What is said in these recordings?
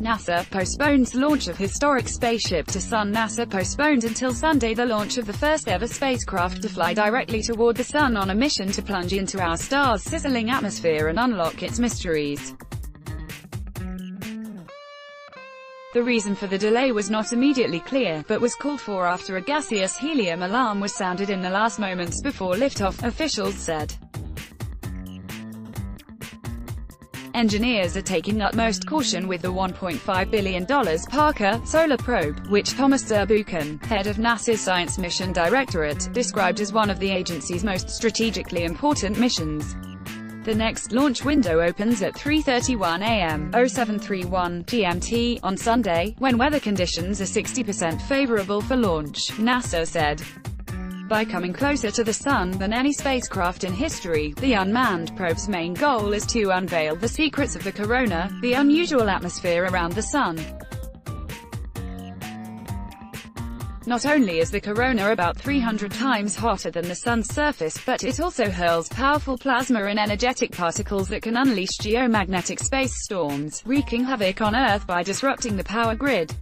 NASA postpones launch of historic spaceship to Sun. NASA postponed until Sunday the launch of the first-ever spacecraft to fly directly toward the Sun on a mission to plunge into our star's sizzling atmosphere and unlock its mysteries. The reason for the delay was not immediately clear, but was called for after a gaseous helium alarm was sounded in the last moments before liftoff, officials said. Engineers are taking utmost caution with the $1.5 billion Parker solar probe, which Thomas Zurbuchen, head of NASA's Science Mission Directorate, described as one of the agency's most strategically important missions. The next launch window opens at 3:31 a.m. 0731 GMT on Sunday, when weather conditions are 60% favorable for launch, NASA said. By coming closer to the Sun than any spacecraft in history, the unmanned probe's main goal is to unveil the secrets of the corona, the unusual atmosphere around the Sun. Not only is the corona about 300 times hotter than the Sun's surface, but it also hurls powerful plasma and energetic particles that can unleash geomagnetic space storms, wreaking havoc on Earth by disrupting the power grid.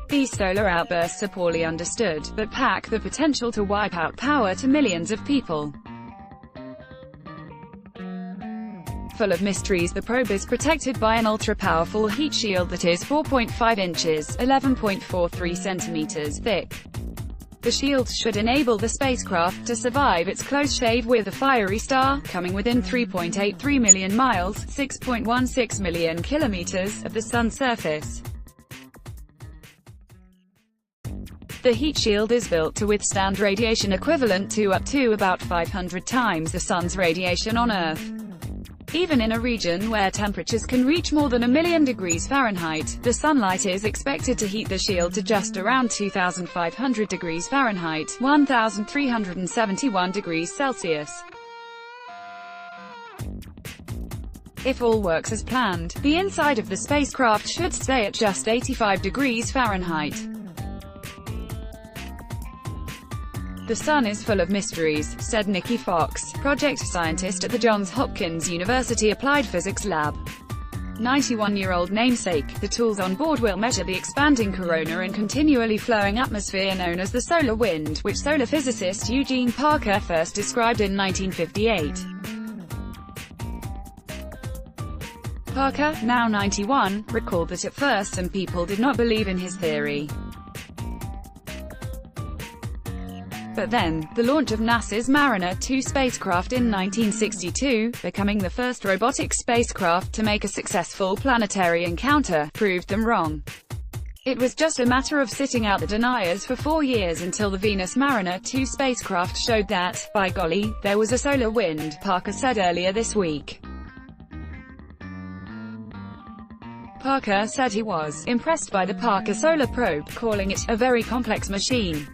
These solar outbursts are poorly understood, but pack the potential to wipe out power to millions of people. Full of mysteries, the probe is protected by an ultra-powerful heat shield that is 4.5 inches (11.43 centimeters) thick. The shield should enable the spacecraft to survive its close shave with a fiery star, coming within 3.83 million miles (6.16 million kilometers) of the Sun's surface. The heat shield is built to withstand radiation equivalent to up to about 500 times the Sun's radiation on Earth. Even in a region where temperatures can reach more than 1,000,000 degrees Fahrenheit, the sunlight is expected to heat the shield to just around 2,500 degrees Fahrenheit, 1,371 degrees Celsius. If all works as planned, the inside of the spacecraft should stay at just 85 degrees Fahrenheit. The Sun is full of mysteries, said Nikki Fox, project scientist at the Johns Hopkins University Applied Physics Lab. 91-year-old namesake, the tools on board will measure the expanding corona and continually flowing atmosphere known as the solar wind, which solar physicist Eugene Parker first described in 1958. Parker, now 91, recalled that at first some people did not believe in his theory. But then, the launch of NASA's Mariner 2 spacecraft in 1962, becoming the first robotic spacecraft to make a successful planetary encounter, proved them wrong. It was just a matter of sitting out the deniers for 4 years until the Venus Mariner 2 spacecraft showed that, by golly, there was a solar wind, Parker said earlier this week. Parker said he was impressed by the Parker solar probe, calling it a very complex machine.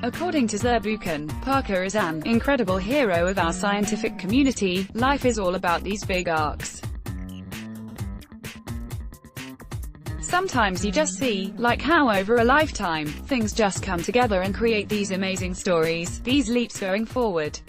According to Zurbuchen, Parker is an incredible hero of our scientific community. Life is all about these big arcs. Sometimes you just see, like how over a lifetime, things just come together and create these amazing stories, these leaps going forward.